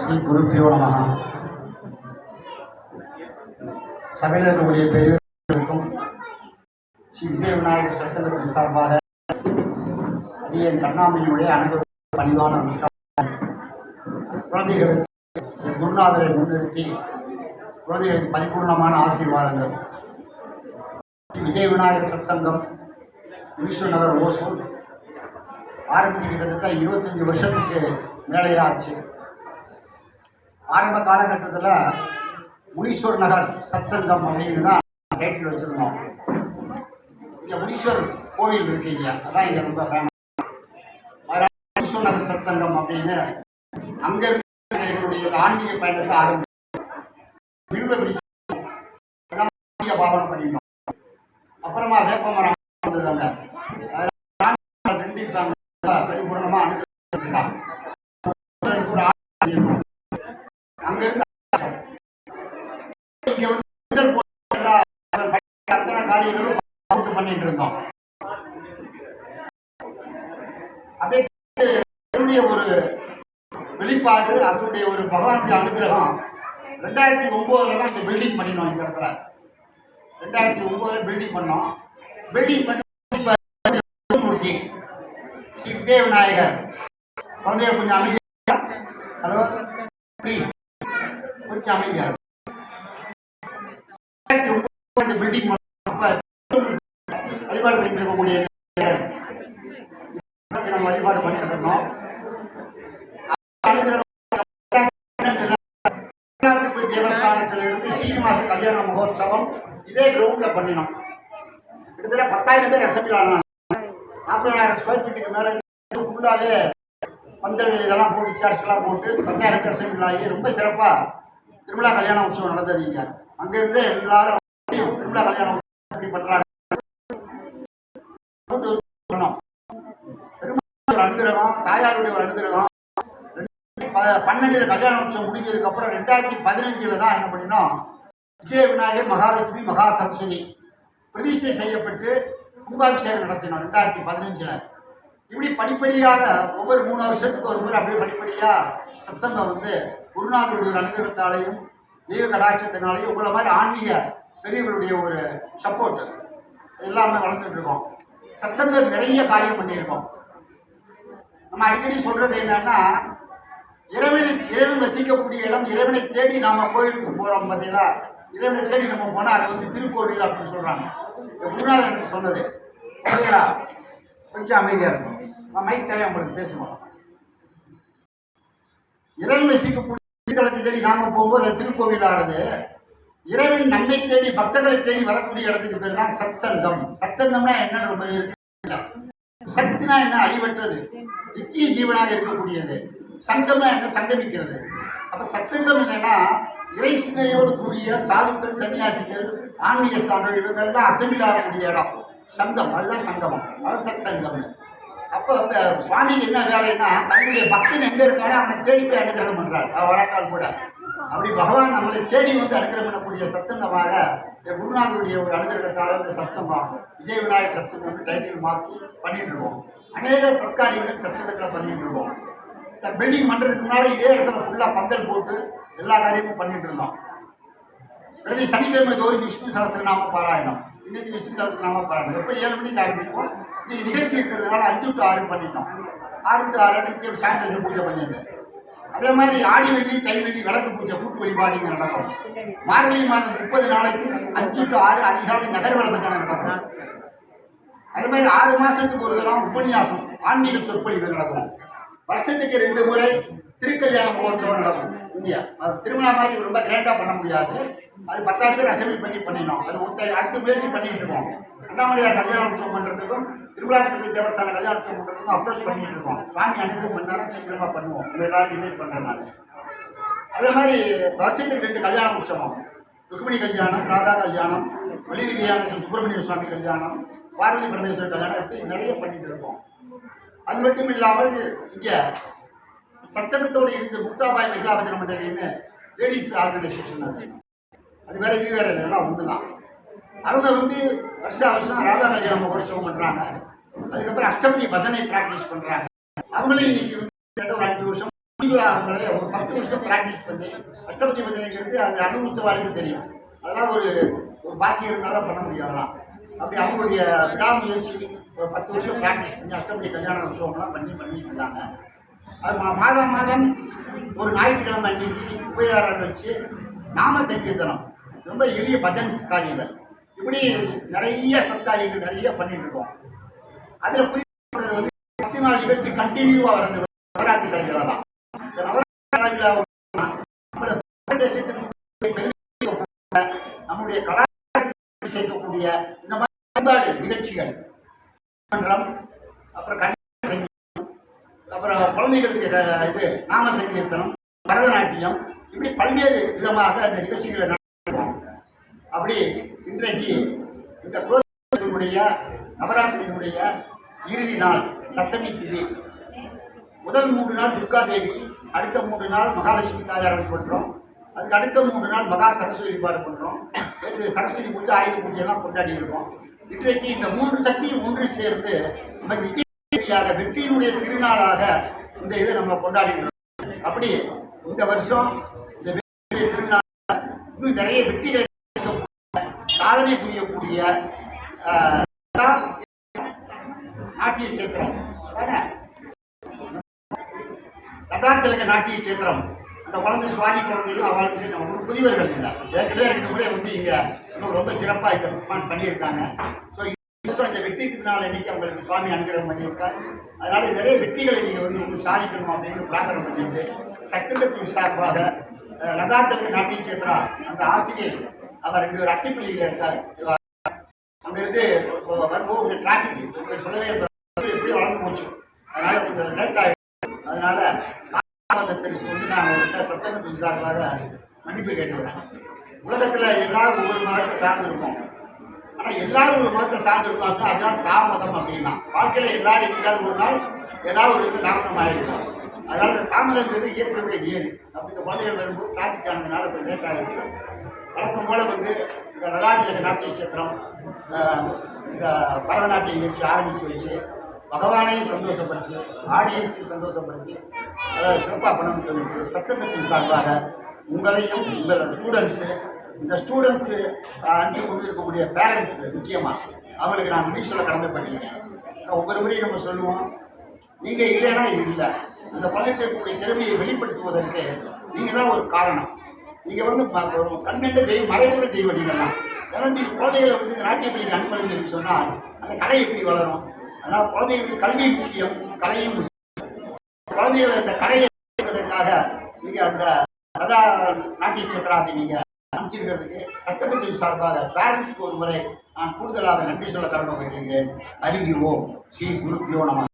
ஸ்ரீ குருப்பியோ நமஹ. சபையில் இருக்கக்கூடிய பெரியவர்களுக்கும் ஸ்ரீ விஜய விநாயகர் சத்சங்கத்தின் சார்பாக அடியேன் கண்ணாமணியுடைய அனைவரும் பணிவான நமஸ்காரம். குழந்தைகளுக்கு குருநாதரை முன்னிறுத்தி குழந்தைகளுக்கு பரிபூர்ணமான ஆசீர்வாதங்கள். விஜய விநாயகர் சத்சங்கம் ஈஸ்வர் நகர் ஓசூர் ஆரம்பித்து கிட்டத்தட்ட 25 வருஷத்துக்கு மேலேயே ஆச்சு. ஆரம்ப காலகட்டத்தில் முனீஸ்வர் நகர் சத்சங்கம் அப்படின்னு தான் டைட்டில் வச்சுருந்தோம். இங்கே முனீஸ்வர் கோவில் இருக்கீங்க, அதான் இங்கே ரொம்ப ஃபேமஸ். முனீஸ்வர் நகர் சத்சங்கம் அப்படின்னு அங்கே இருக்க எங்களுடைய ஆன்மீக பயணத்தை ஆரம்பிச்சு பாவனை பண்ணிட்டோம். அப்புறமா வேப்பமரம் வந்ததாங்க, பரிபூர்ணமா அனுப்பிட்டாங்க. அங்கிருந்து இங்க வந்து அத்தனை காரியங்களும் பண்ணிட்டு இருந்தோம். அப்படியே ஒரு வெளிப்பாடு, அதனுடைய ஒரு பகவானுடைய அனுகிரகம். 2009 தான் இந்த பில்டிங் பண்ணினோம். இந்த இடத்துல 2009 பில்டிங் பண்ணோம். பில்டிங் பண்ணி மூர்த்தி ஸ்ரீ விஜய விநாயகர் குழந்தைய கொஞ்சம் அமைதியா, ஹலோ ப்ளீஸ் கொஞ்சம் அமைதியா. பில்டிங் வழிபாடு பண்ணிட்டு இருக்கக்கூடிய நம்ம வழிபாடு பண்ணிட்டு இருந்தோம். தேவஸ்தானத்திலிருந்து சீனிவாச கல்யாண மகோத்சவம் இதே கிரவுண்ட்ல பண்ணினோம். கிட்டத்தட்ட 10,000 பேர் அசம்பிள் ஆனாங்க. 40,000 ஸ்கொயர் ஃபீட்டுக்கு மேலே ஃபுல்லாகவே பந்தல் இதெல்லாம் போட்டு சேர்ஸ்லாம் போட்டு 10,000 பேர் அசம்பிள் ஆகி ரொம்ப சிறப்பாக திருவிழா கல்யாண உற்சவம் நடந்ததுங்க. அங்கேருந்து எல்லாரும் திருவிழா கல்யாண உற்சவம் எப்படி பண்ணுறாங்க பண்ணோம். ஒரு அனுகிரகம், தாயாருடைய ஒரு அனுகிரகம். 12 கல்யாண உற்சவம் முடிஞ்சதுக்கப்புறம் 2015 தான் என்ன பண்ணினோம், விஜய விநாயகர் மகாலட்சுமி மகா சரஸ்வதி பிரதிஷ்டை செய்யப்பட்டு கும்பாபிஷேகம் நடத்தினோம் 2015. இப்படி படிப்படியாக ஒவ்வொரு 3 வருஷத்துக்கு ஒரு முறை அப்படியே படிப்படியாக சத்சங்கம் வந்து குருநாதருடைய அனுகிரகத்தாலையும் தெய்வ கடாட்சத்தினாலையும் உங்களை மாதிரி ஆன்மீக பெரியவர்களுடைய ஒரு சப்போர்ட் எல்லாமே வளர்ந்துட்டு இருக்கோம். சத்சங்கம் நிறைய காரியம் பண்ணியிருக்கோம். நம்ம அடிக்கடி சொல்றது என்னன்னா, இறைவன் வசிக்கக்கூடிய இடம், இறைவனை தேடி நாம கோயிலுக்கு போறோம் பார்த்தீங்களா, இறைவனை தேடி நம்ம போனால் அதை வந்து திருக்கோவில் அப்படின்னு சொல்றாங்க. குருநாதர் எனக்கு சொன்னது சரிங்களா. கொஞ்சம் அமைதியா இருக்கும், மைக் தரையா உங்களுக்கு பேசுவோம். இறைவன் வசிக்கக்கூடிய இடத்தை தேடி நாம போகும்போது அது திருக்கோவில் ஆனது. இறைவன் நம்மை தேடி பக்தர்களை தேடி வரக்கூடிய இடத்துக்கு பேர் தான் சத்சங்கம். சத்சங்கம்னா என்ன ரொம்ப இருக்கு, சக்தினா என்ன அழிவற்றது, நித்திய ஜீவனாக இருக்கக்கூடியது. சங்கம்னா என்ன சங்கமிக்கிறது. அப்ப சத்சங்கம் என்னன்னா இறை சிந்தனையோடு கூடிய சாதுக்கள், சன்னியாசிகள், ஆன்மீக சான்றோர் இவங்கெல்லாம் அசம்பிள் ஆகக்கூடிய இடம் சங்கம். அதுதான் சங்கமம், அது சத்சங்கம். அப்போ சுவாமிக்கு என்ன வேலைன்னா, தன்னுடைய பக்தன் எங்க இருக்கானோ அவனை தேடி போய் அனுகிரகம் பண்றார். வராட்டால் கூட அப்படி பகவான் நம்மளை தேடி வந்து அனுகிரகம் பண்ணக்கூடிய சத்சங்கமாக குருநாதருடைய ஒரு அனுகிரகத்தால் இந்த சத்சங்கம் விஜய விநாயகர் சத்சங்கம் டைட்டில் மாற்றி பண்ணிட்டு இருக்கோம். அநேக சர்க்காரியங்கள் சத்சங்கத்தில் பண்ணிட்டு இருக்கோம். பில்டிங் பண்ணுறதுக்கு முன்னாடி இதே இடத்துல ஃபுல்லாக பந்தல் போட்டு எல்லா காரியமும் பண்ணிட்டு இருந்தோம். பிரதி சனிக்கிழமை தோறும் விஷ்ணு சகஸ்திரநாம பாராயணம். இன்னைக்கு விஷ்ணு சகஸ்திரநாம பாராயணம் எப்போ 7 மணிக்கு ஆரம்பிப்போம். இன்னைக்கு நிகழ்ச்சி இருக்கிறதுனால 5 to 6 பண்ணிட்டோம். 6 to 6 நிச்சயம் சாயந்தரம் பூஜை பண்ணியிருந்தேன். அதே மாதிரி ஆடி வெள்ளி, தை வெள்ளி விளக்கு பூஜை கூட்டு வழிபாடு நடக்கும். மார்கழி மாதம் 30 நாளைக்கு 5 to 6 அதிகாலை நகர்வல பஜனை நடக்கும். அதே மாதிரி 6 மாதத்துக்கு ஒரு தரம் உபன்யாசம் ஆன்மீக சொற்பொழிவு நடக்கும். வருஷத்துக்கு 2 முறை திருக்கல்யாண மகோத்சவம் நடக்கும். இந்தியா அது திருமணா மாதிரி ரொம்ப கிராண்டாக பண்ண முடியாது. அது 10,000 பேர் அசம்பிள் பண்ணினோம். அது அடுத்த முயற்சி பண்ணிட்டு இருக்கோம். அண்ணாமலையார் கல்யாண உற்சவம் பண்ணுறதுக்கும் திருவிழாத்திரி தேவஸ்தான கல்யாண உற்சவம் பண்ணுறதுக்கும் அப்ரோச் பண்ணிட்டு இருக்கோம். சுவாமி அனுகிரகம் பண்ணாலும் சீக்கிரமாக பண்ணுவோம். இது எல்லாரும் இன்வைட் பண்ணுறதுனால. அதே மாதிரி வருஷத்துக்கு 2 கல்யாண உற்சவம், ருக்மிணி கல்யாணம், ராதா கல்யாணம், வள்ளி கல்யாணம், சுப்பிரமணிய சுவாமி கல்யாணம், பார்வதி பரமேஸ்வரர் கல்யாணம், இப்படி நிறைய பண்ணிட்டு இருக்கோம். அது மட்டும் இல்லாமல் இங்கே சத்தகத்தோடு இணைந்த முக்தாபாய் மகிழா பஜனை மண்டலின்னு லேடிஸ் ஆர்கனைசேஷன் அது வேற இது வேற எல்லாம் ஒன்று தான். அவங்க வந்து வருஷம் ராதா கல்யாண மகோத்சவம் பண்ணுறாங்க. அதுக்கப்புறம் அஷ்டபதி பஜனை பிராக்டிஸ் பண்றாங்க. அவங்களே இன்னைக்கு வந்து ஒரு 5 வருஷம் அவங்களே ஒரு 10 வருஷம் பிராக்டிஸ் பண்ணி அஷ்டபதி பஜனைங்கிறது அது அனுபவிச்சவாளுக்கு தெரியும். அதெல்லாம் ஒரு பாக்கியம் இருந்தாலும் பண்ண முடியாதலாம். அப்படி அவங்களுடைய விடாமுயற்சி ஒரு 10 வருஷம் பிராக்டிஸ் பண்ணி அஷ்டபதி கல்யாண உற்சவம்லாம் பண்ணிட்டு இருந்தாங்க. அது மாதம் ஒரு ஞாயிற்றுக்கிழமை அன்னைக்கு உபயாரம் வச்சு நாம சங்கீர்த்தனம், ரொம்ப எளிய பஜன்ஸ் காரியங்கள், இப்படி நிறைய சத்தாரிகள் நிறைய பண்ணிட்டு இருக்கோம். அதில் குறிப்பிட்டது வந்து 10 நாள் நிகழ்ச்சி கண்டினியூவாக வர நவராத்திரி கலைஞர்களாக தான். இந்த நவராத்திரி நம்முடைய கலாச்சாரத்தை சேர்க்கக்கூடிய இந்த மாதிரி பண்பாடு நிகழ்ச்சிகள், அப்புறம் அப்புறம் குழந்தைகளுக்கு இது நாம சங்கீர்த்தனம், பரதநாட்டியம், இப்படி பல்வேறு விதமாக அந்த நிகழ்ச்சிகளை நடத்துவோம். அப்படி இன்றைக்கு இந்த குரோதனுடைய நவராத்திரியினுடைய இறுதி நாள் தசமி திதி. முதல் 3 நாள் துர்கா தேவி, அடுத்த 3 நாள் மகாலட்சுமி தாயார் வழிபடுறோம். அதுக்கு அடுத்த 3 நாள் மகா சரஸ்வதி வழிபாடு பண்ணுறோம். சரஸ்வதி பூஜை, ஆயுத பூஜையெல்லாம் கொண்டாடி இருக்கோம். இன்றைக்கு இந்த 3 சக்தியும் ஒன்று சேர்ந்து நம்ம வெற்றியினுடைய திருநாளாக இந்த இதை நம்ம கொண்டாடிக்கிறோம். அப்படி இந்த வருஷம் இந்த வெற்றியுடைய திருநாள் இன்னும் நிறைய வெற்றிகளை சாதனை புரியக்கூடிய நாட்டிய சேத்திரம், லதாத்திலக நாட்டிய சேத்திரம். அந்த குழந்தை சுவாதி குழந்தையும் அவளுக்கு சரி நம்ம புதியவர்கள் இல்லை, ஏற்கனவே 2 முறை வந்து இங்கே இன்னும் ரொம்ப சிறப்பாக இந்த பண்ணியிருக்காங்க. ஸோ இந்த வெற்றி திருநாள் இன்னைக்கு அவங்களுக்கு சுவாமி அனுகிரகம் பண்ணியிருக்கார். அதனால நிறைய வெற்றிகளை நீங்கள் வந்து சாதிக்கணும் அப்படின்னு பிரார்த்தனை பண்ணிட்டு சச்சங்கத்தின் சார்பாக லதாத்திலக நாட்டிய சேத்திரா அந்த ஆசிரியர் அவர் 2 அத்திப்பள்ளியில் இருக்கார். அங்கிருந்து வரும்போது கொஞ்சம் டிராஃபிக் உங்களுக்கு சொல்லவே எப்படியும் வளர்ந்து போச்சு, அதனால கொஞ்சம் லேட் ஆகிடும். அதனால காலத்திற்கு வந்து நான் அவங்கள்ட்ட சச்சங்கத்தின் சார்பாக மன்னிப்பு கேட்டுக்கிறேன். உலகத்தில் எல்லாரும் ஒவ்வொரு மதத்தை சார்ந்திருக்கோம். ஆனால் எல்லாரும் ஒரு மதத்தை சார்ந்திருக்கோம் அப்படின்னா அதுதான் தாமதம் அப்படின்னா. வாழ்க்கையில் எல்லாரும் என்னைக்காவது ஒரு நாள் ஏதாவது ஒரு இது தாமதம் ஆகிருக்கும். அதனால இந்த தாமதங்கிறது இயற்கையுடைய நியதி. அப்படி இந்த குழந்தைகள் வரும்போது டிராஃபிக் ஆனதுனால கொஞ்சம் லேட் ஆகிருக்கு. வழக்கம் போல் வந்து இந்த லதாத்திலக நாட்டிய சேத்திரம் இந்த பரதநாட்டிய நிகழ்ச்சி ஆரம்பித்து வச்சு பகவானையும் சந்தோஷப்படுத்தி ஆடியன்ஸையும் சந்தோஷப்படுத்தி சிறப்பாக பண்ணணும்னு சொல்லிட்டு சச்சங்கத்தின் சார்பாக உங்களையும் உங்கள் இந்த ஸ்டூடெண்ட்ஸு அனுப்பி கொண்டு இருக்கக்கூடிய பேரண்ட்ஸு முக்கியமாக அவங்களுக்கு நான் நன்றி சொல்ல கடமைப்பட்டிருக்கேன். ஒவ்வொரு முறையும் நம்ம சொல்லுவோம், நீங்கள் இல்லைன்னா இது இல்லை. அந்த குழந்தைக்கு இருக்கக்கூடிய திறமையை வெளிப்படுத்துவதற்கு நீங்கள் தான் ஒரு காரணம். நீங்கள் வந்து கண்கண்ட தெய்வம், மறைமுக தெய்வம் நீங்கள்லாம். ஏன்னா குழந்தைகளை வந்து நாட்டிய பள்ளிக்கு அனுப்பலைன்னு சொல்லி சொன்னால் அந்த கலை எப்படி வளரும்? அதனால் குழந்தைகளுக்கு கல்வி முக்கியம், கலையும் முக்கியம். குழந்தைகளை அந்த கலையை எடுப்பதற்காக நீங்கள் அந்த கதா நாட்டிய சேத்திராத்தை நீங்கள் அமைச்சிருக்கிறதுக்கு சட்டத்தின் சார்பாக பேரண்ட்ஸ்க்கு ஒரு முறை நான் கூடுதலாக நன்றி சொல்ல கடமைப்பட்டிருக்கிறேன். ஹரி ஓம் ஸ்ரீ குருப்யோ நம.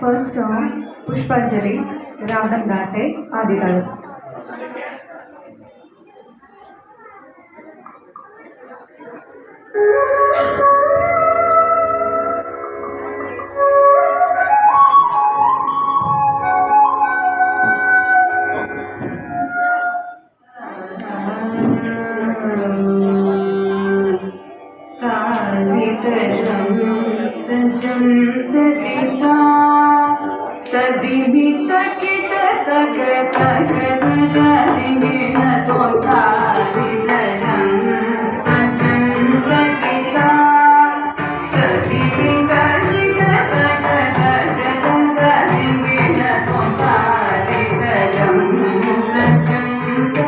First song, Pushpanjali, Ragam Date, Aditalu. तदिमित किट तक तक तदिगिण तोता विदजं तचंत किता तदिमित किट तक तक तदिगिण तोता विदजं तचंत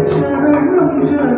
शरणं